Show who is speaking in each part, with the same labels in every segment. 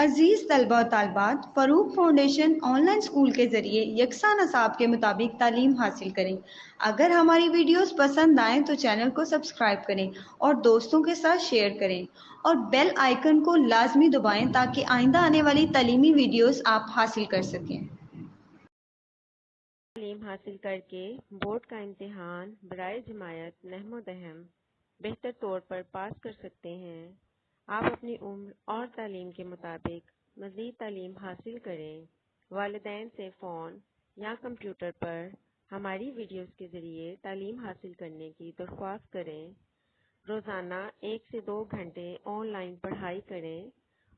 Speaker 1: عزیز طلبہ و طالبات، فروغ فاؤنڈیشن آن لائن اسکول کے ذریعے یکساں نصاب کے مطابق تعلیم حاصل کریں۔ اگر ہماری ویڈیوز پسند آئیں تو چینل کو سبسکرائب کریں اور دوستوں کے ساتھ شیئر کریں اور بیل آئیکن کو لازمی دبائیں تاکہ آئندہ آنے والی تعلیمی ویڈیوز آپ حاصل کر سکیں۔
Speaker 2: تعلیم حاصل کرکے بورڈ کا امتحان برائے جماعت نحو و دہم بہتر طور پر پاس کر سکتے ہیں۔ آپ اپنی عمر اور تعلیم کے مطابق مزید تعلیم حاصل کریں۔ والدین سے فون یا کمپیوٹر پر ہماری ویڈیوز کے ذریعے تعلیم حاصل کرنے کی درخواست کریں۔ روزانہ 1 سے 2 گھنٹے آن لائن پڑھائی کریں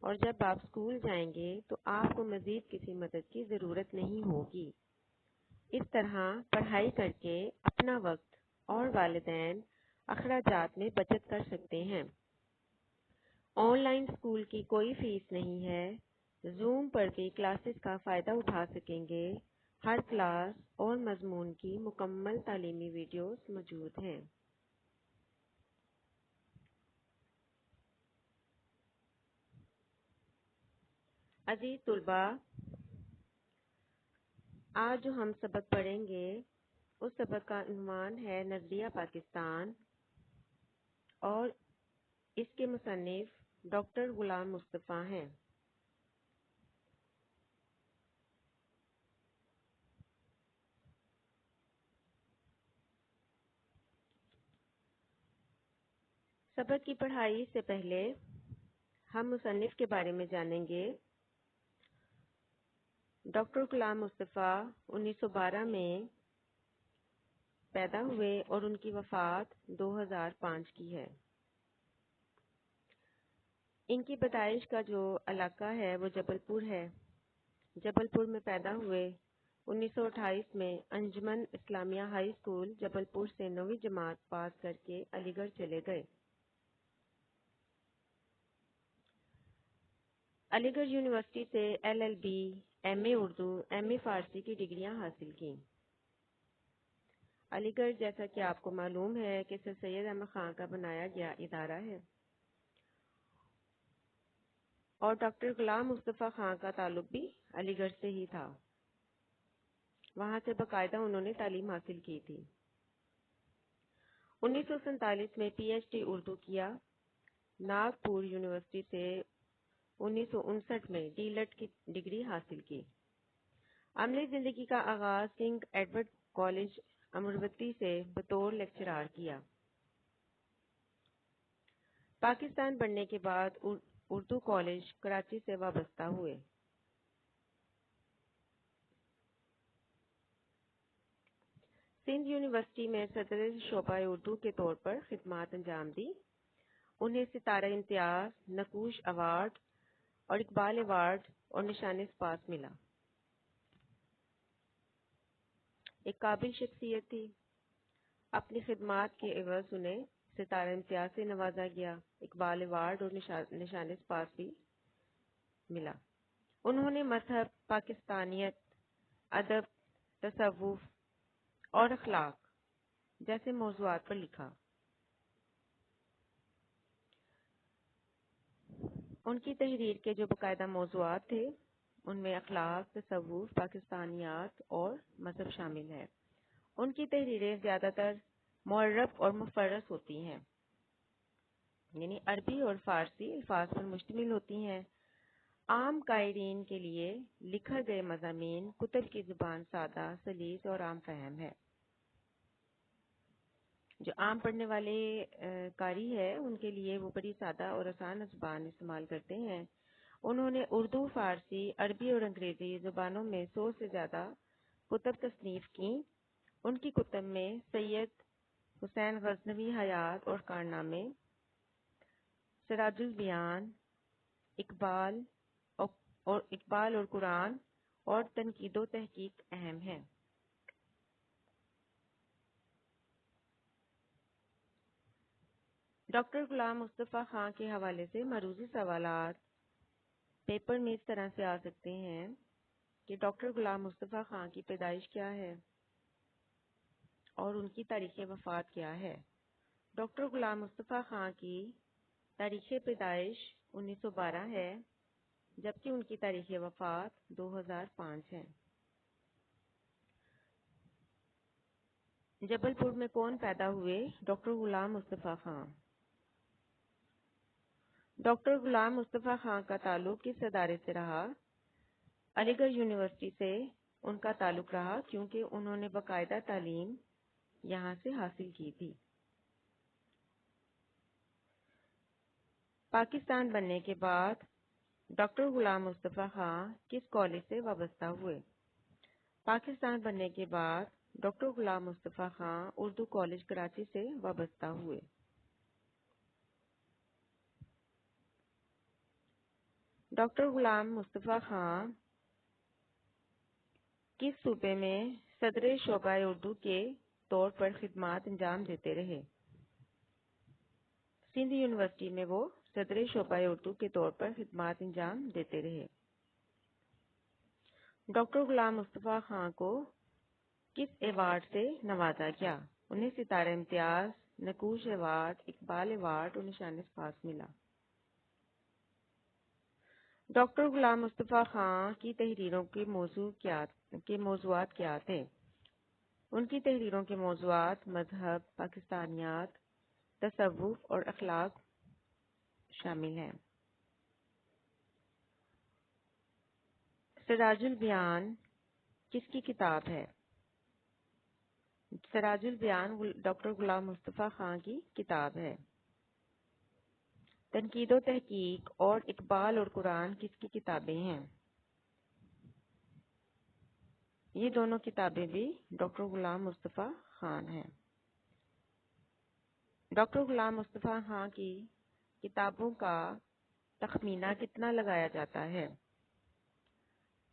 Speaker 2: اور جب آپ اسکول جائیں گے تو آپ کو مزید کسی مدد کی ضرورت نہیں ہوگی۔ اس طرح پڑھائی کر کے اپنا وقت اور والدین اخراجات میں بچت کر سکتے ہیں۔ آن لائن اسکول کی کوئی فیس نہیں ہے۔ زوم پر بھی کلاسز کا فائدہ اٹھا سکیں گے۔ ہر کلاس اور مضمون کی مکمل تعلیمی ویڈیوز موجود ہیں۔ عزیز طلباء، آج جو ہم سبق پڑھیں گے اس سبق کا عنوان ہے نظریہ پاکستان اور اس کے مصنف ڈاکٹر غلام مصطفیٰ ہیں۔ سبق کی پڑھائی سے پہلے ہم مصنف کے بارے میں جانیں گے۔ ڈاکٹر غلام مصطفیٰ 1912 میں پیدا ہوئے اور ان کی وفات 2005 کی ہے۔ ان کی پیدائش کا جو علاقہ ہے وہ جبل پور ہے۔ جبل پور میں پیدا ہوئے۔ 1928 میں انجمن اسلامیہ ہائی اسکول جبل پور سے 9ویں جماعت پاس کر کے علی گڑھ چلے گئے۔ علی گڑھ یونیورسٹی سے LLB، MA اردو، MA فارسی کی ڈگریاں حاصل کیں۔ علی گڑھ جیسا کہ آپ کو معلوم ہے کہ سر سید احمد خان کا بنایا گیا ادارہ ہے اور ڈاکٹر غلام مصطفیٰ خان کا تعلق بھی علی گڑھ سے ہی تھا۔ وہاں سے باقاعدہ انہوں نے تعلیم حاصل کی تھی۔ 1947 میں PhD اردو کیا۔ ناگپور یونیورسٹی سے 1959 میں D.Litt کی ڈگری حاصل کی۔ عملی زندگی کا آغاز کنگ ایڈورڈ کالج امروتی سے بطور لیکچرار کیا۔ پاکستان بننے کے بعد اردو کالج کراچی سے وابستہ ہوئے۔ سندھ یونیورسٹی میں صدر شعبہ اردو کے طور پر خدمات انجام دی۔ انہیں ستارہ امتیاز، نقوش ایوارڈ اور اقبال ایوارڈ اور نشان سپاس ملا۔ ایک قابل شخصیت تھی۔ اپنی خدمات کے عوض انہیں ستارہ امتیاز سے نوازا گیا، اقبال ایوارڈ اور نشان سپاس بھی ملا۔ انہوں نے مذہب، پاکستانیت، ادب، تصوف اور اخلاق جیسے موضوعات پر لکھا۔ ان کی تحریر کے جو باقاعدہ موضوعات تھے ان میں اخلاق، تصوف، پاکستانیات اور مذہب شامل ہے۔ ان کی تحریریں زیادہ تر معرب اور مفرس ہوتی ہیں، یعنی عربی اور فارسی الفاظ پر مشتمل ہوتی ہیں۔ عام قارئین کے لیے لکھے گئے مضامین کتب کی زبان سادہ، سلیس اور عام فہم ہے۔ جو عام پڑھنے والے قاری ہے ان کے لیے وہ بڑی سادہ اور آسان زبان استعمال کرتے ہیں۔ انہوں نے اردو، فارسی، عربی اور انگریزی زبانوں میں 100 سے زیادہ کتب تصنیف کی۔ ان کی کتب میں سید حسین غزنوی حیات اور کارنامے، سراج البیان، اقبال اور قرآن اور تنقید و تحقیق اہم ہیں۔ ڈاکٹر غلام مصطفیٰ خان کے حوالے سے معروضی سوالات پیپر میں اس طرح سے آ سکتے ہیں کہ ڈاکٹر غلام مصطفیٰ خان کی پیدائش کیا ہے اور ان کی تاریخ وفات کیا ہے۔ ڈاکٹر غلام مصطفیٰ خان کی تاریخ پیدائش 1912 ہے جبکہ ان کی تاریخ وفات 2005 ہے۔ جبل پور میں کون پیدا ہوئے؟ ڈاکٹر غلام مصطفیٰ خان۔ ڈاکٹر غلام مصطفیٰ خان کا تعلق کس ادارے سے رہا؟ علی گڑھ یونیورسٹی سے ان کا تعلق رہا کیونکہ انہوں نے باقاعدہ تعلیم یہاں سے حاصل کی تھی۔ پاکستان بننے کے بعد ڈاکٹر غلام مصطفیٰ خان کس کالج سے وابستہ ہوئے؟ پاکستان بننے کے بعد ڈاکٹر غلام مصطفیٰ خان اردو کالج کراچی سے وابستہ ہوئے۔ ڈاکٹر غلام مصطفیٰ خان کس صوبے میں صدر شعبہ اردو کے طور پر خدمات انجام دیتے رہے؟ سندھ یونیورسٹی میں وہ صدر شعبہ اردو کے طور پر خدمات انجام دیتے رہے۔ ڈاکٹر غلام مصطفیٰ خان کو کس ایوارڈ سے نوازا گیا؟ انہیں ستارہ امتیاز، نقوش ایوارڈ، اقبال ایوارڈ اور نشان سپاس ملا۔ ڈاکٹر غلام مصطفیٰ خان کی تحریروں کے موضوعات کیا تھے؟ ان کی تحریروں کے موضوعات مذہب، پاکستانیات، تصوف اور اخلاق شامل ہیں۔ سراج البیان کس کی کتاب ہے؟ سراج البیان ڈاکٹر غلام مصطفیٰ خان کی کتاب ہے۔ تنقید و تحقیق اور اقبال اور قرآن کس کی کتابیں ہیں؟ یہ دونوں کتابیں بھی ڈاکٹر غلام مصطفیٰ خان ہیں۔ ڈاکٹر غلام مصطفیٰ خان کی کتابوں کا تخمینہ کتنا لگایا جاتا ہے؟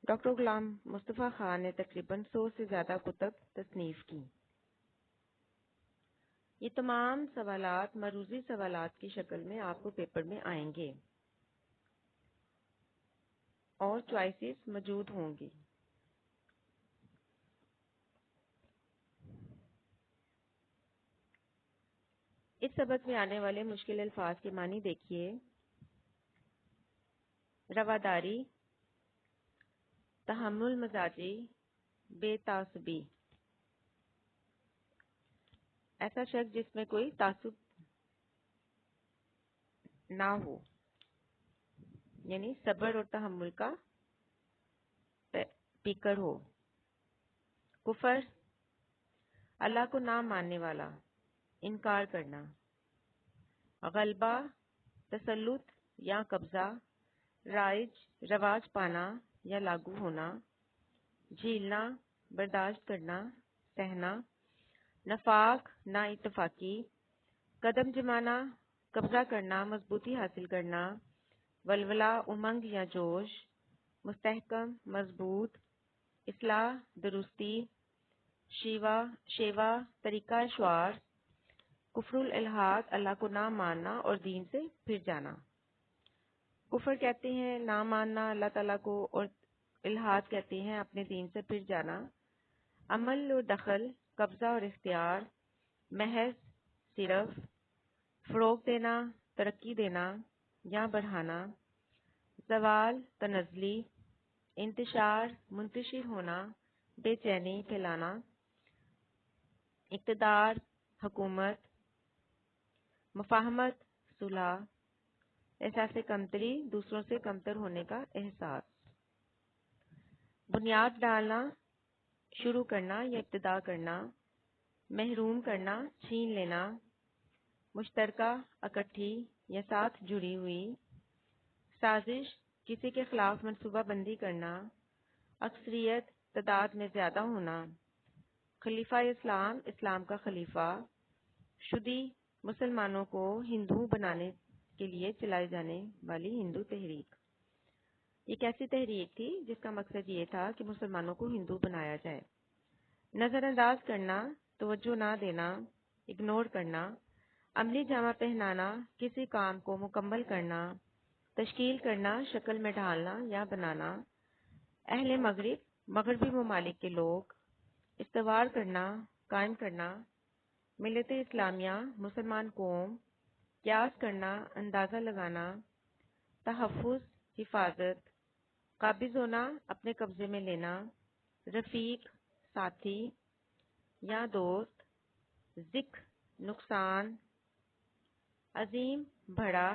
Speaker 2: ڈاکٹر غلام مصطفیٰ خان نے تقریباً 100 سے زیادہ کتب تصنیف کی۔ یہ تمام سوالات معروضی سوالات کی شکل میں آپ کو پیپر میں آئیں گے اور چوائسز موجود ہوں گی۔ اس سبق میں آنے والے مشکل الفاظ کے معنی دیکھیے۔ رواداری، تحمل مزاجی، بے تعصبی۔ ایسا شخص جس میں کوئی تعصب نہ ہو، یعنی صبر اور تحمل کا پیکر ہو۔ کفر، اللہ کو نہ ماننے والا، انکار کرنا۔ غلبہ، تسلط یا قبضہ، رواج پانا یا لاگو ہونا۔ جھیلنا، برداشت کرنا، سہنا۔ نفاق، نا اتفاقی۔ قدم جمانا، قبضہ کرنا، مضبوطی حاصل کرنا۔ ولولہ، امنگ یا جوش۔ مستحکم، مضبوط۔ اصلاح، درستی۔ شیوا، طریقہ اشعار۔ کفر الالحاد، اللہ کو نہ ماننا اور دین سے پھر جانا۔ کفر کہتے ہیں نہ ماننا اللہ تعالیٰ کو، اور الحاد کہتے ہیں اپنے دین سے پھر جانا۔ عمل اور دخل، قبضہ اور اختیار۔ محض، صرف۔ فروغ دینا، ترقی دینا یا بڑھانا۔ زوال، تنزلی۔ انتشار، منتشر ہونا، بے چینی پھیلانا۔ اقتدار، حکومت۔ مفاہمت، صلح۔ احساس کمتری، دوسروں سے کمتر ہونے کا احساس۔ بنیاد ڈالنا، شروع کرنا یا ابتدا کرنا۔ محروم کرنا، چھین لینا۔ مشترکہ، اکٹھی یا ساتھ جڑی ہوئی۔ سازش، کسی کے خلاف منصوبہ بندی کرنا۔ اکثریت، تعداد میں زیادہ ہونا۔ خلیفہ اسلام، اسلام کا خلیفہ۔ شدی، مسلمانوں کو ہندو بنانے کے لیے چلائی جانے والی ہندو تحریک۔ یہ ایسی تحریک تھی جس کا مقصد یہ تھا کہ مسلمانوں کو ہندو بنایا جائے۔ نظر انداز کرنا، توجہ نہ دینا، اگنور کرنا۔ عملی جامہ پہنانا، کسی کام کو مکمل کرنا۔ تشکیل کرنا، شکل میں ڈھالنا یا بنانا۔ اہل مغرب، مغربی ممالک کے لوگ۔ استوار کرنا، قائم کرنا۔ ملت اسلامیہ، مسلمان قوم۔ قیاس کرنا، اندازہ لگانا۔ تحفظ، حفاظت۔ قابض ہونا، اپنے قبضے میں لینا، رفیق ساتھی یا دوست، ذکر نقصان، عظیم بڑا،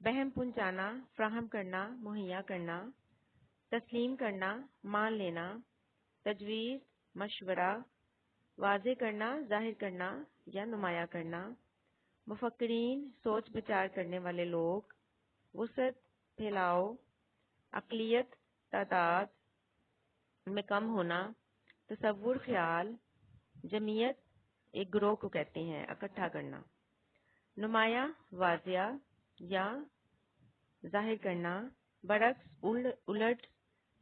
Speaker 2: بہم پہنچانا، فراہم کرنا، مہیا کرنا، تسلیم کرنا، مان لینا، تجویز مشورہ، واضح کرنا، ظاہر کرنا یا نمایاں کرنا، مفکرین سوچ بچار کرنے والے لوگ، وسعت پھیلاؤ، اقلیت تعداد میں کم ہونا، تصور خیال، جمعیت ایک گروہ کو کہتے ہیں، اکٹھا کرنا، نمایاں واضح یا ظاہر کرنا، برعکس الٹ،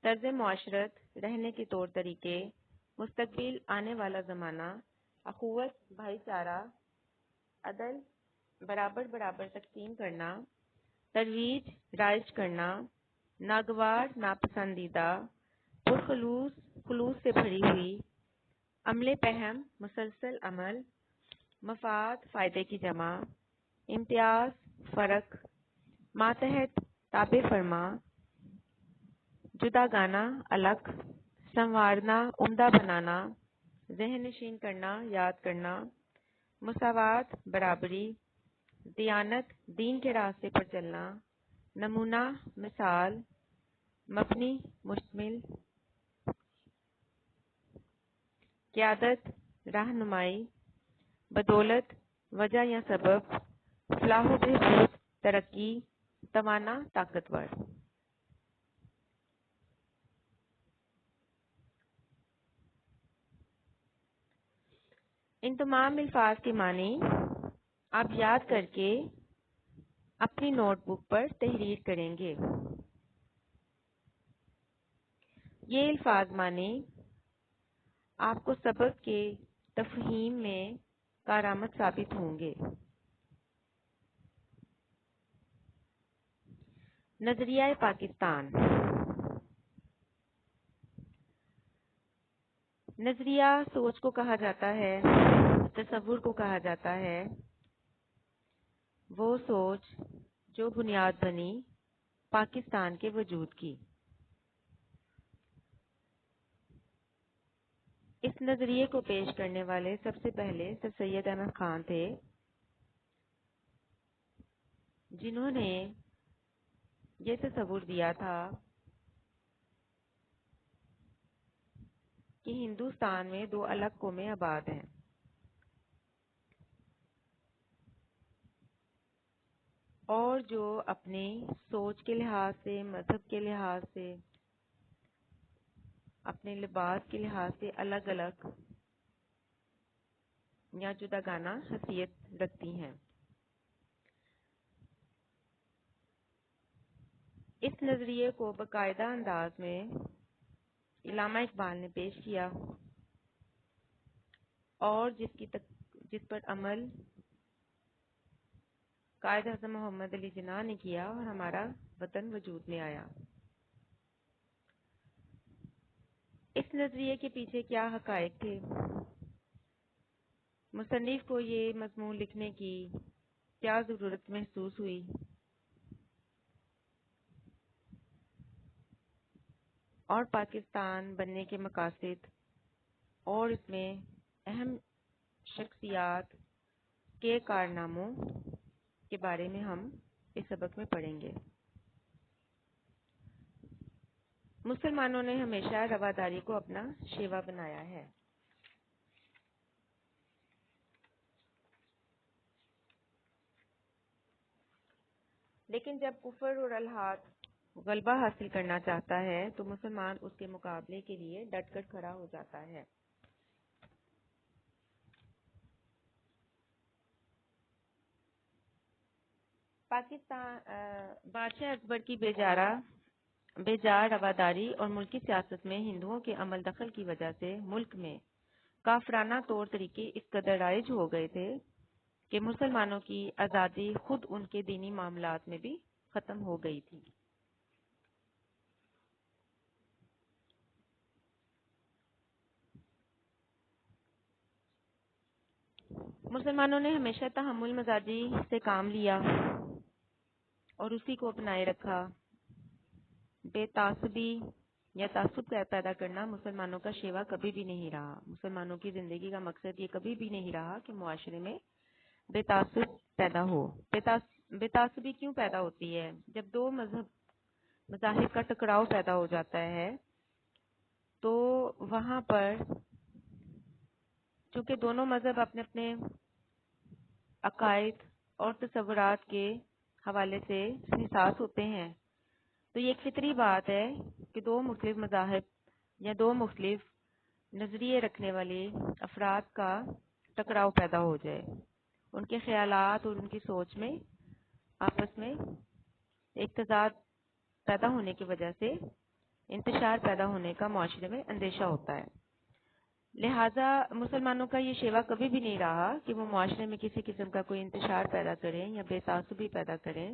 Speaker 2: طرز معاشرت، رہنے کے طور طریقے، مستقبل آنے والا زمانہ، اخوت بھائی چارہ، عدل برابر برابر تقسیم کرنا، ترویج رائج کرنا، ناگوار ناپسندیدہ، خلوص سے بھری ہوئی، عمل پہم مسلسل عمل، مفاد فائدے کی جمع، امتیاز فرق، ماتحت تابع فرما، جدا گانا الگ، سنوارنا عمدہ بنانا، ذہن نشین کرنا یاد کرنا، مساوات برابری، دیانت دین کے راستے پر چلنا، نمونہ مثال، مبنی مشتمل، قیادت رہنمائی، بدولت وجہ یا سبب، فلاح و بہبود ترقی، توانا طاقتور۔ ان تمام الفاظ کے معنی آپ یاد کر کے اپنی نوٹ بک پر تحریر کریں گے۔ یہ الفاظ معنی آپ کو سبق کے تفہیم میں کارآمد ثابت ہوں گے۔ نظریہ پاکستان۔ نظریہ سوچ کو کہا جاتا ہے، تصور کو کہا جاتا ہے، وہ سوچ جو بنیاد بنی پاکستان کے وجود کی۔ اس نظریے کو پیش کرنے والے سب سے پہلے سر سید احمد خان تھے، جنہوں نے یہ تصور دیا تھا کہ ہندوستان میں دو الگ قومیں آباد ہیں، اور جو اپنی سوچ کے لحاظ سے، مذہب کے لحاظ سے، اپنے لباس کے لحاظ سے الگ الگ یا جداگانہ حیثیت رکھتی ہیں۔ اس نظریے کو باقاعدہ انداز میں علامہ اقبال نے پیش کیا، اور جس پر عمل قائد اعظم محمد علی جناح نے کیا، اور ہمارا وطن وجود میں آیا۔ اس نظریے کے پیچھے کیا حقائق تھے؟ مصنف کو یہ مضمون لکھنے کی کیا ضرورت محسوس ہوئی؟ اور پاکستان بننے کے مقاصد اور اس میں اہم شخصیات کے کارناموں کے بارے میں ہم اس سبق میں پڑھیں گے۔ مسلمانوں نے ہمیشہ رواداری کو اپنا شیوا بنایا ہے۔ لیکن جب کفر اور الحاد غلبہ حاصل کرنا چاہتا ہے تو مسلمان اس کے مقابلے کے لیے ڈٹ کر کھڑا ہو جاتا ہے۔ پاکستان بادشاہ اکبر کی بے جا رواداری اور ملکی سیاست میں ہندوؤں کے عمل دخل کی وجہ سے ملک میں کافرانہ طور طریقے اس قدر رائج ہو گئے تھے کہ مسلمانوں کی آزادی خود ان کے دینی معاملات میں بھی ختم ہو گئی تھی۔ مسلمانوں نے ہمیشہ تحمل مزاجی سے کام لیا اور اسی کو اپنائے رکھا۔ بے تعصبی یا تعصب پیدا کرنا مسلمانوں کا شیوا کبھی بھی نہیں رہا۔ مسلمانوں کی زندگی کا مقصد یہ کبھی بھی نہیں رہا کہ معاشرے میں بے تعصب پیدا ہو۔ بے تعصبی کیوں پیدا ہوتی ہے؟ جب دو مذاہب کا ٹکراؤ پیدا ہو جاتا ہے تو وہاں پر چونکہ دونوں مذہب اپنے اپنے عقائد اور تصورات کے حوالے سے حساس ہوتے ہیں، تو یہ ایک فطری بات ہے کہ دو مختلف مذاہب یا دو مختلف نظریے رکھنے والے افراد کا ٹکراؤ پیدا ہو جائے، ان کے خیالات اور ان کی سوچ میں آپس میں ایک تضاد پیدا ہونے کی وجہ سے انتشار پیدا ہونے کا معاشرے میں اندیشہ ہوتا ہے۔ لہٰذا مسلمانوں کا یہ شیوا کبھی بھی نہیں رہا کہ وہ معاشرے میں کسی قسم کا کوئی انتشار پیدا کریں یا بے تعصبی پیدا کریں،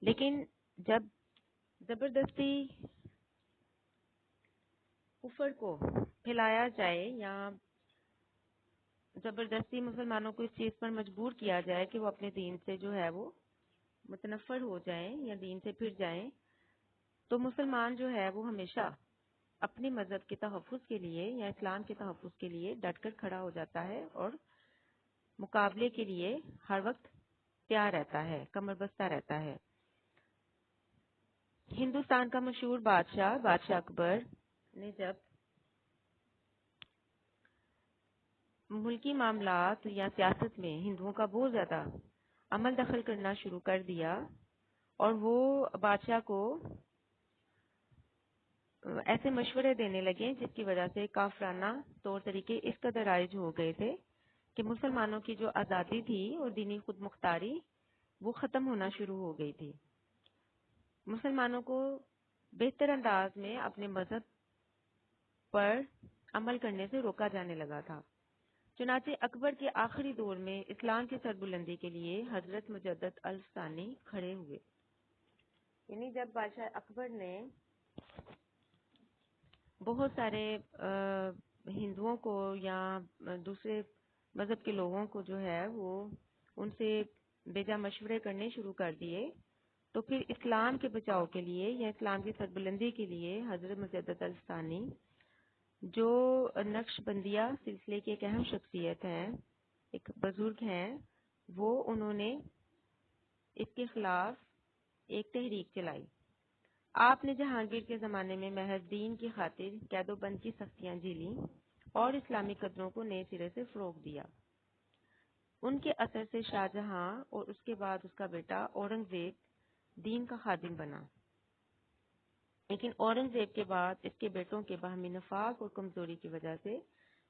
Speaker 2: لیکن جب زبردستی کفر کو پھیلایا جائے یا زبردستی مسلمانوں کو اس چیز پر مجبور کیا جائے کہ وہ اپنے دین سے جو ہے وہ متنفر ہو جائیں یا دین سے پھر جائیں، تو مسلمان جو ہے وہ ہمیشہ اپنے مذہب کے تحفظ کے لیے یا اسلام کے تحفظ کے لیے ڈٹ کر کھڑا ہو جاتا ہے اور مقابلے کے لیے ہر وقت تیار رہتا ہے، کمر بستہ رہتا ہے۔ ہندوستان کا مشہور بادشاہ اکبر نے جب ملکی معاملات یا سیاست میں ہندوؤں کا بہت زیادہ عمل دخل کرنا شروع کر دیا اور وہ بادشاہ کو ایسے مشورے دینے لگے جس کی وجہ سے کافرانہ طور طریقے اس قدر رائج ہو گئے تھے کہ مسلمانوں کی جو آزادی تھی اور دینی خود مختاری وہ ختم ہونا شروع ہو گئی تھی۔ مسلمانوں کو بہتر انداز میں اپنے مذہب پر عمل کرنے سے روکا جانے لگا تھا۔ چنانچہ اکبر کے آخری دور میں اسلام کی سربلندی کے لیے حضرت مجدد الثانی کھڑے ہوئے، یعنی جب بادشاہ اکبر نے بہت سارے ہندوؤں کو یا دوسرے مذہب کے لوگوں کو جو ہے وہ ان سے بیجا مشورے کرنے شروع کر دیے، تو پھر اسلام کے بچاؤ کے لیے یا اسلام کی سربلندی کے لیے حضرت مجدد الثانی جو نقش بندیہ سلسلے کی ایک اہم شخصیت ہیں، ایک بزرگ ہیں، وہ انہوں نے اس کے خلاف ایک تحریک چلائی۔ آپ نے جہانگیر کے زمانے میں محض دین کی خاطر قید و بند کی سختیاں جھیلیں اور اسلامی قدروں کو نئے سرے سے فروغ دیا۔ ان کے اثر سے شاہ جہاں اور اس کے بعد اس کا بیٹا اورنگزیب دین کا خادم بنا، لیکن اورنگزیب کے بعد اس کے بیٹوں کے باہمی نفاق اور کمزوری کی وجہ سے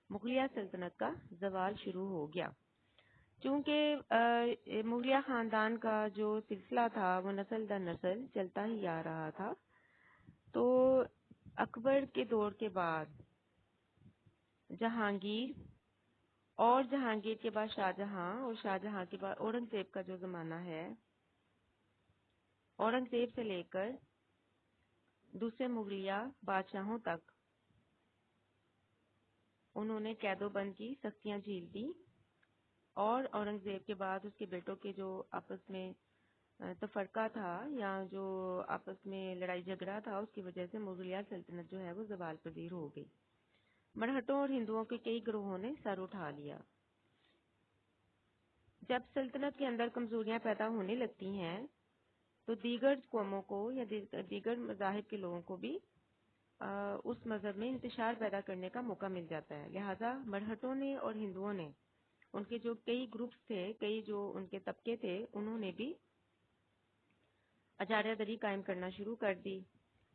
Speaker 2: مغلیہ سلطنت کا زوال شروع ہو گیا۔ چونکہ مغلیہ خاندان کا جو سلسلہ تھا وہ نسل در نسل چلتا ہی آ رہا تھا، تو اکبر کے دور کے بعد جہانگیر اور جہانگیر کے بعد شاہ جہاں اور شاہ جہاں کے بعد اورنگزیب کا جو زمانہ ہے، اورنگزیب سے لے کر دوسرے مغلیہ بادشاہوں تک انہوں نے قید و بند کی سختیاں جھیل دی، اور اورنگزیب کے بعد اس کے بیٹوں کے جو آپس میں تفرقہ تھا یا جو آپس میں لڑائی جھگڑا تھا، اس کی وجہ سے مغلیہ سلطنت جو ہے وہ زوال پذیر ہو گئی۔ مرہٹوں اور ہندوؤں کے کئی گروہوں نے سر اٹھا لیا۔ جب سلطنت کے اندر کمزوریاں پیدا ہونے لگتی ہیں تو دیگر قوموں کو یا دیگر مذاہب کے لوگوں کو بھی اس مذہب میں انتشار پیدا کرنے کا موقع مل جاتا ہے۔ لہذا مرہٹوں نے اور ہندوؤں نے، ان کے جو کئی گروپس تھے، کئی جو ان کے طبقے تھے، انہوں نے بھی اجاریہ دری قائم کرنا شروع کر دی۔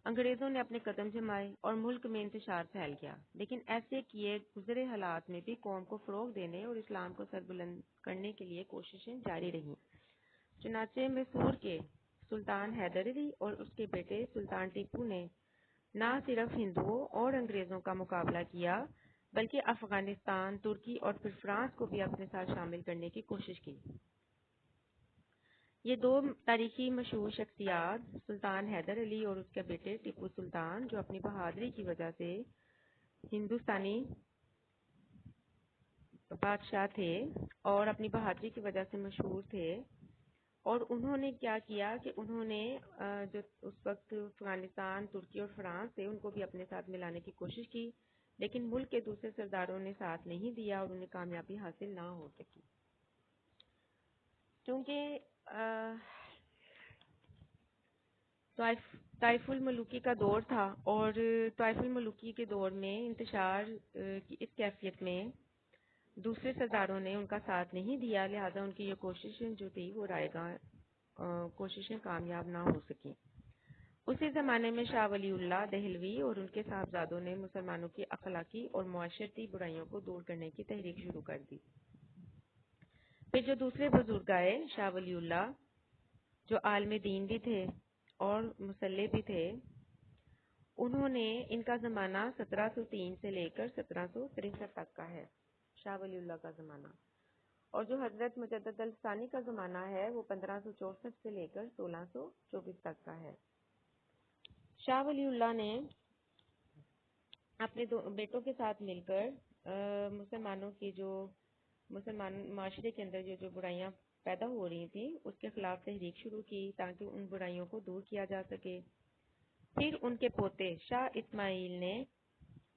Speaker 2: انگریزوں نے اپنے قدم جمائے اور ملک میں انتشار پھیل گیا، لیکن ایسے کیے گزرے حالات میں بھی قوم کو فروغ دینے اور اسلام کو سربلند کرنے کے لیے کوششیں جاری رہیں۔ چنانچہ میسور کے سلطان حیدر علی اور اس کے بیٹے سلطان ٹیپو نے نہ صرف ہندوؤں اور انگریزوں کا مقابلہ کیا بلکہ افغانستان، ترکی اور پھر فرانس کو بھی اپنے ساتھ شامل کرنے کی کوشش کی۔ یہ دو تاریخی مشہور شخصیات سلطان حیدر علی اور اس کے بیٹے ٹیپو سلطان، جو اپنی بہادری کی وجہ سے ہندوستانی بادشاہ تھے اور اپنی بہادری کی وجہ سے مشہور تھے، اور انہوں نے کیا کیا کہ انہوں نے جو اس وقت افغانستان، ترکی اور فرانس سے ان کو بھی اپنے ساتھ ملانے کی کوشش کی، لیکن ملک کے دوسرے سرداروں نے ساتھ نہیں دیا اور انہیں کامیابی حاصل نہ ہو سکی، کیونکہ طائف الملوکی کا دور تھا، اور طائف الملوکی کے دور میں انتشار کی اس کیفیت میں دوسرے سرداروں نے ان کا ساتھ نہیں دیا، لہذا ان کی یہ کوششیں جو تھی وہ رائے گاں کوششیں کامیاب نہ ہو سکیں۔ اسی زمانے میں شاہ ولی اللہ دہلوی اور ان کے صاحبزادوں نے مسلمانوں کی اخلاقی اور معاشرتی برائیوں کو دور کرنے کی تحریک شروع کر دی۔ پھر جو دوسرے بزرگ آئے، شاہ ولی اللہ جو عالم دین بھی تھے اور مسلح بھی تھے، انہوں نے ان کا زمانہ 1703 سے لے کر 1763 تک کا ہے، شاہ ولی اللہ کا زمانہ، اور جو حضرت مجدد الثانی کا زمانہ ہے وہ 1564 سے لے کر 1624 تک کا ہے۔ شاہ ولی اللہ نے اپنے دو بیٹوں کے ساتھ مل کر مسلمانوں کی جو مسلمان معاشرے کے اندر جو برائیاں پیدا ہو رہی تھیں اس کے خلاف تحریک شروع کی تاکہ ان برائیوں کو دور کیا جا سکے۔ پھر ان کے پوتے شاہ اسماعیل نے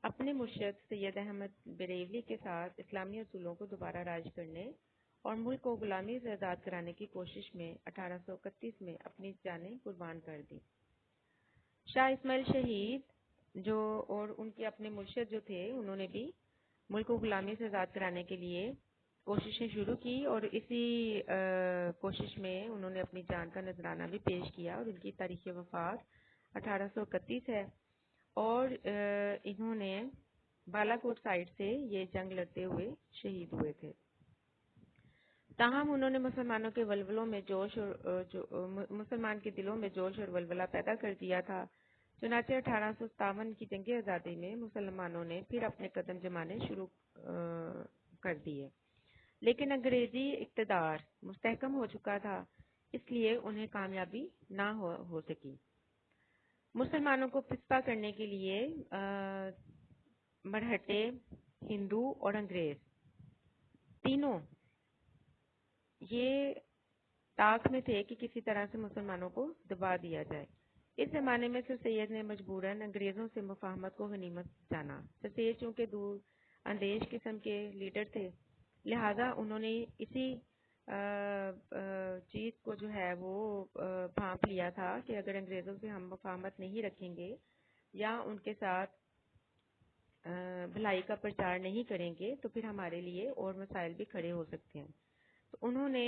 Speaker 2: اپنے مرشد سید احمد بریلوی کے ساتھ اسلامی اصولوں کو دوبارہ رائج کرنے اور ملک کو غلامی سے آزاد کرانے کی کوشش میں 1831 میں اپنی جانیں قربان کر دی۔ شاہ اسماعیل شہید جو اور ان کے اپنے مرشد جو تھے انہوں نے بھی ملک کو غلامی سے آزاد کرانے کے لیے کوششیں شروع کی، اور اسی کوشش میں انہوں نے اپنی جان کا نذرانہ بھی پیش کیا، اور ان کی تاریخ وفات 1831 ہے، اور انہوں نے بالا کوٹ سائڈ سے یہ جنگ لڑتے ہوئے شہید ہوئے تھے۔ تاہم انہوں نے مسلمانوں کے ولولوں میں مسلمان کے دلوں میں جوش اور ولولہ پیدا کر دیا تھا، چنانچہ 1857 کی جنگ آزادی میں مسلمانوں نے پھر اپنے قدم جمانے شروع کر دیے، لیکن انگریزی اقتدار مستحکم ہو چکا تھا، اس لیے انہیں کامیابی نہ ہو سکی۔ مسلمانوں کو پسپا کرنے کے لیے مرہٹے، ہندو اور انگریز تینوں یہ طاق میں تھے کہ کسی طرح سے مسلمانوں کو دبا دیا جائے۔ اس زمانے میں سر سید نے مجبوراً انگریزوں سے مفاہمت کو غنیمت جانا۔ سر سید چونکہ دور اندیش قسم کے لیڈر تھے، لہذا انہوں نے اسی چیز کو جو ہے وہ بھانپ لیا تھا کہ اگر انگریزوں سے ہم مفاہمت نہیں رکھیں گے یا ان کے ساتھ بھلائی کا پرچار نہیں کریں گے تو پھر ہمارے لیے اور مسائل بھی کھڑے ہو سکتے ہیں۔ تو انہوں نے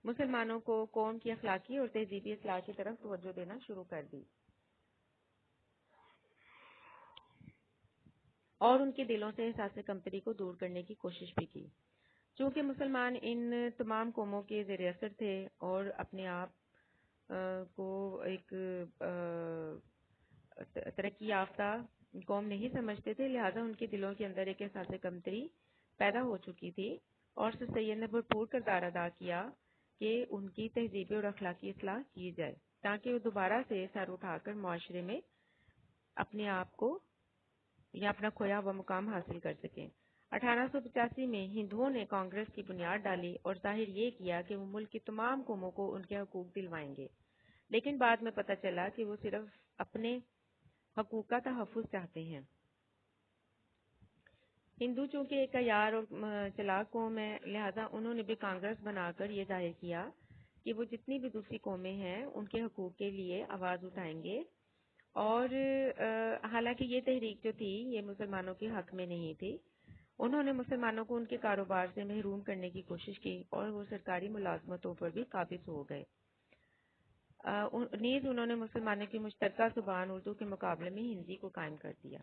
Speaker 2: مسلمانوں کو قوم کی اخلاقی اور تہذیبی اصلاح کی طرف توجہ دینا شروع کر دی اور ان کے دلوں سے احساس کمتری کو دور کرنے کی کوشش بھی کی۔ چونکہ مسلمان ان تمام قوموں کے زیر اثر تھے اور اپنے آپ کو ایک ترقی یافتہ قوم نہیں سمجھتے تھے، لہذا ان کے دلوں کے اندر ایک احساس کمتری پیدا ہو چکی تھی، اور سر سید نے بھرپور کردار ادا کیا کہ ان کی تہذیبی اور اخلاقی اصلاح کی جائے تاکہ وہ دوبارہ سے سر اٹھا کر معاشرے میں اپنے آپ کو یا اپنا کھویا ہوا مقام حاصل کر سکیں۔ 1885 میں ہندوؤں نے کانگریس کی بنیاد ڈالی اور ظاہر یہ کیا کہ وہ ملک کی تمام قوموں کو ان کے حقوق دلوائیں گے، لیکن بعد میں پتہ چلا کہ وہ صرف اپنے حقوق کا تحفظ چاہتے ہیں۔ ہندو چونکہ ایک عیار اور چلاک قوم ہے، لہذا انہوں نے بھی کانگریس بنا کر یہ ظاہر کیا کہ وہ جتنی بھی دوسری قومیں ہیں ان کے حقوق کے لیے آواز اٹھائیں گے، اور حالانکہ یہ تحریک جو تھی یہ مسلمانوں کے حق میں نہیں تھی، انہوں نے مسلمانوں کو ان کے کاروبار سے محروم کرنے کی کوشش کی اور وہ سرکاری ملازمتوں پر بھی قابض ہو گئے۔ نیز انہوں نے مسلمانوں کی مشترکہ زبان اردو کے مقابلے میں ہندی کو قائم کر دیا،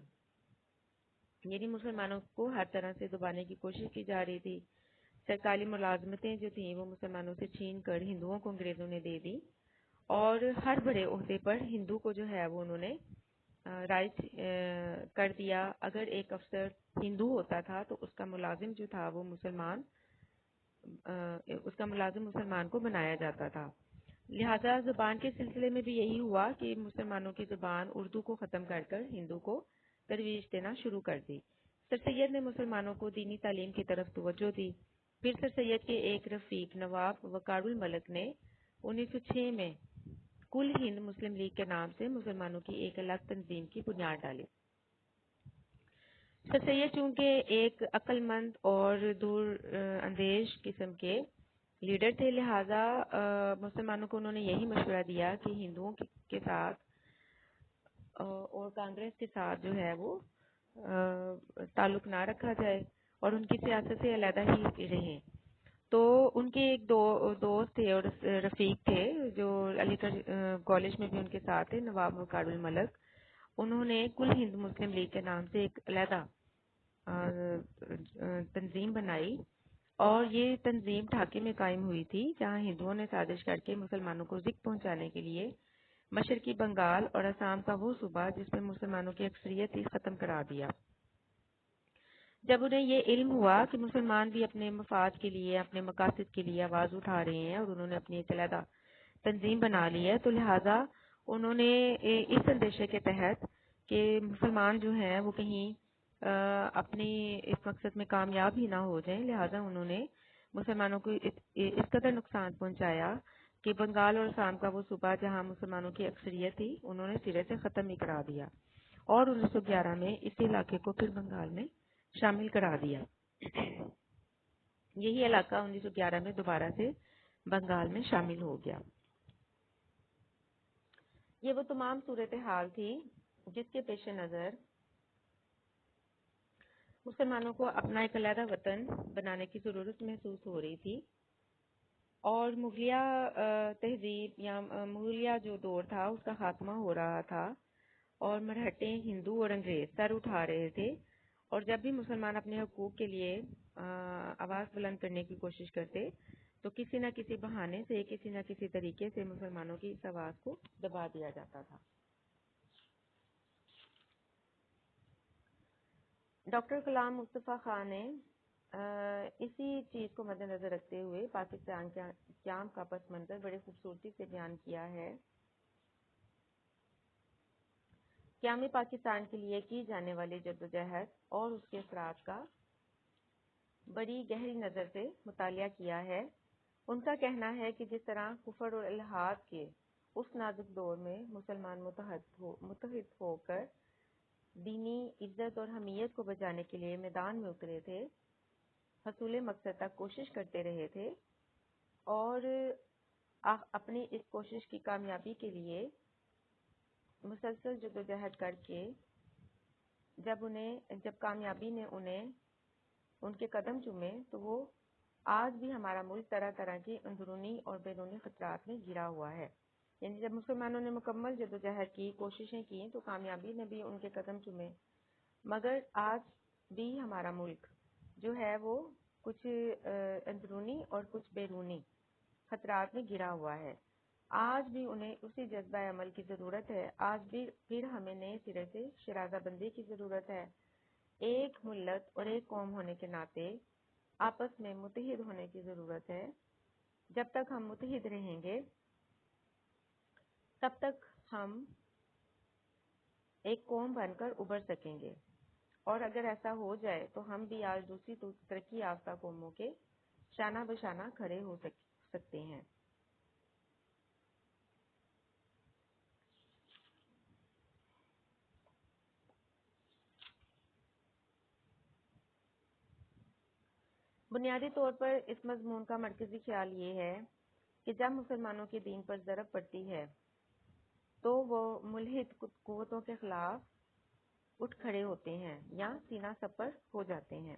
Speaker 2: یعنی مسلمانوں کو ہر طرح سے دبانے کی کوشش کی جا رہی تھی۔ سرکاری ملازمتیں جو تھیں وہ مسلمانوں سے چھین کر ہندوؤں کو انگریزوں نے دے دی، اور ہر بڑے عہدے پر ہندو کو جو ہے وہ انہوں نے رائج کر دیا۔ اگر ایک افسر ہندو ہوتا تھا تو اس کا ملازم جو تھا وہ مسلمان کو بنایا جاتا تھا۔ لہذا زبان کے سلسلے میں بھی یہی ہوا کہ مسلمانوں کی زبان اردو کو ختم کر کر ہندو کو ترویج دینا شروع کر دی۔ سر سید نے مسلمانوں کو دینی تعلیم کی طرف توجہ دی۔ پھر سر سید کے ایک رفیق نواب وقار الملک نے 1906 میں کل ہند مسلم لیگ کے نام سے مسلمانوں کی ایک الگ تنظیم کی بنیاد ڈالی۔ سر سید چونکہ ایک عقل مند اور دور اندیش قسم کے لیڈر تھے، لہٰذا مسلمانوں کو انہوں نے یہی مشورہ دیا کہ ہندوؤں کے ساتھ اور کانگریس کے ساتھ جو ہے وہ تعلق نہ رکھا جائے اور ان کی سیاست سے علیحدہ ہی رہیں۔ تو ان کے ایک دوست تھے اور رفیق تھے جو علی گڑھ کالج میں بھی ان کے ساتھ تھے، نواب وقار الملک۔ انہوں نے کل ہند مسلم لیگ کے نام سے ایک علیحدہ تنظیم بنائی اور یہ تنظیم ڈھاکے میں قائم ہوئی تھی، جہاں ہندوؤں نے سازش کر کے مسلمانوں کو ضد پہنچانے کے لیے مشرقی بنگال اور آسام کا وہ صوبہ جس میں مسلمانوں کی اکثریت تھی ختم کرا دیا۔ جب انہیں یہ علم ہوا کہ مسلمان بھی اپنے مفاد کے لیے، اپنے مقاصد کے لیے آواز اٹھا رہے ہیں اور انہوں نے اپنی ایک علیحدہ تنظیم بنا لی ہے، تو لہٰذا انہوں نے اس اندیشے کے تحت کہ مسلمان جو ہیں وہ کہیں اپنی اس مقصد میں کامیاب ہی نہ ہو جائیں، لہٰذا انہوں نے مسلمانوں کو اس قدر نقصان پہنچایا کہ بنگال اور آسام کا وہ صوبہ جہاں مسلمانوں کی اکثریت تھی انہوں نے سرے سے ختم ہی کرا دیا اور 1911 میں اسی علاقے کو پھر بنگال میں شامل کرا دیا۔ یہی علاقہ 1911 میں دوبارہ سے بنگال میں شامل ہو گیا۔ یہ وہ تمام صورتحال تھی جس کے پیش نظر مسلمانوں کو اپنا ایک علیحدہ وطن بنانے کی ضرورت محسوس ہو رہی تھی، اور مغلیہ تہذیب یا مغلیہ جو دور تھا اس کا خاتمہ ہو رہا تھا اور مرہٹے، ہندو اور انگریز سر اٹھا رہے تھے، اور جب بھی مسلمان اپنے حقوق کے لیے آواز بلند کرنے کی کوشش کرتے تو کسی نہ کسی بہانے سے، کسی نہ کسی طریقے سے مسلمانوں کی اس آواز کو دبا دیا جاتا تھا۔ ڈاکٹر کلام مصطفیٰ خان نے اسی چیز کو مد نظر رکھتے ہوئے پاکستان کے قیام کا پس منظر بڑے خوبصورتی سے بیان کیا ہے۔ قیام پاکستان کے لیے کی جانے والی جدوجہد اور اس کے اثرات کا بڑی گہری نظر سے مطالعہ کیا ہے۔ ان کا کہنا ہے کہ جس طرح کفر اور الحاد کے اس نازک دور میں مسلمان متحد ہو کر دینی عزت اور حمیت کو بچانے کے لیے میدان میں اترے تھے، حصول مقصد تک کوشش کرتے رہے تھے، اور اپنی اس کوشش کی کامیابی کے لیے مسلسل جدوجہد کر کے جب کامیابی نے ان کے قدم چومے تو وہ آج بھی ہمارا ملک طرح طرح کی اندرونی اور بیرونی خطرات میں گھرا ہوا ہے۔ یعنی جب مسلمانوں نے مکمل جدوجہد کی، کوششیں کی، تو کامیابی نے بھی ان کے قدم چومے، مگر آج بھی ہمارا ملک جو ہے وہ کچھ اندرونی اور کچھ بیرونی خطرات میں گھرا ہوا ہے۔ آج بھی انہیں اسی جذبہ عمل کی ضرورت ہے، آج بھی پھر ہمیں نئے سرے سے شرازہ بندی کی ضرورت ہے۔ ایک ملت اور ایک قوم ہونے کے ناطے آپس میں متحد ہونے کی ضرورت ہے۔ جب تک ہم متحد رہیں گے تب تک ہم ایک قوم بن کر ابھر سکیں گے، اور اگر ایسا ہو جائے تو ہم بھی آج دوسری ترقی یافتہ قوموں کے شانہ بشانہ کھڑے ہو سکتے ہیں۔ بنیادی طور پر اس مضمون کا مرکزی خیال یہ ہے کہ جب مسلمانوں کے دین پر ضرب پڑتی ہے تو وہ ملحد قوتوں کے خلاف اٹھ کھڑے ہوتے ہیں یا سینہ سپر ہو جاتے ہیں،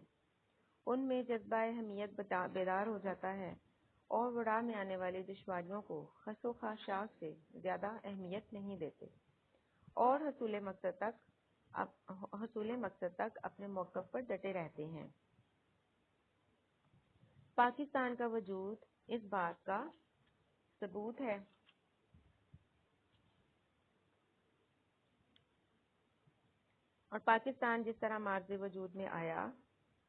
Speaker 2: ان میں جذبہ حمیت بیدار ہو جاتا ہے اور وہ راہ میں آنے والی دشواریوں کو خس و خاشاک سے زیادہ اہمیت نہیں دیتے اور حصول مقصد تک اپنے موقف پر ڈٹے رہتے ہیں۔ پاکستان کا وجود اس بات کا ثبوت ہے۔ اور پاکستان جس طرح مارز وجود میں آیا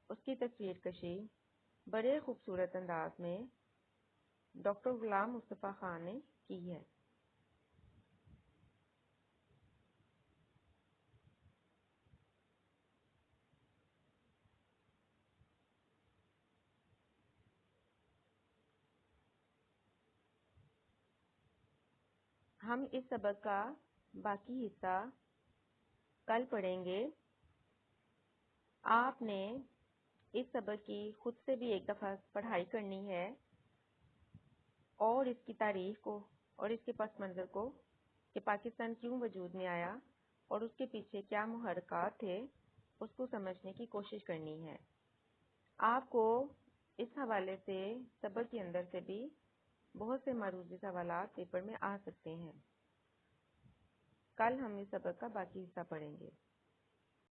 Speaker 2: اس کی تصویر کشی بڑے خوبصورت انداز میں ڈاکٹر غلام مصطفیٰ خان نے کی ہے۔ ہم اس سبق کا باقی حصہ کل پڑھیں گے۔ آپ نے اس سبق کی خود سے بھی ایک دفعہ پڑھائی کرنی ہے اور اس کی تاریخ کو اور اس کے پس منظر کو کہ پاکستان کیوں وجود میں آیا اور اس کے پیچھے کیا محرکات تھے اس کو سمجھنے کی کوشش کرنی ہے۔ آپ کو اس حوالے سے سبق کے اندر سے بھی بہت سے معروضی سوالات پیپر میں آ سکتے ہیں۔ کل ہم اس سبق کا باقی حصہ پڑھیں گے۔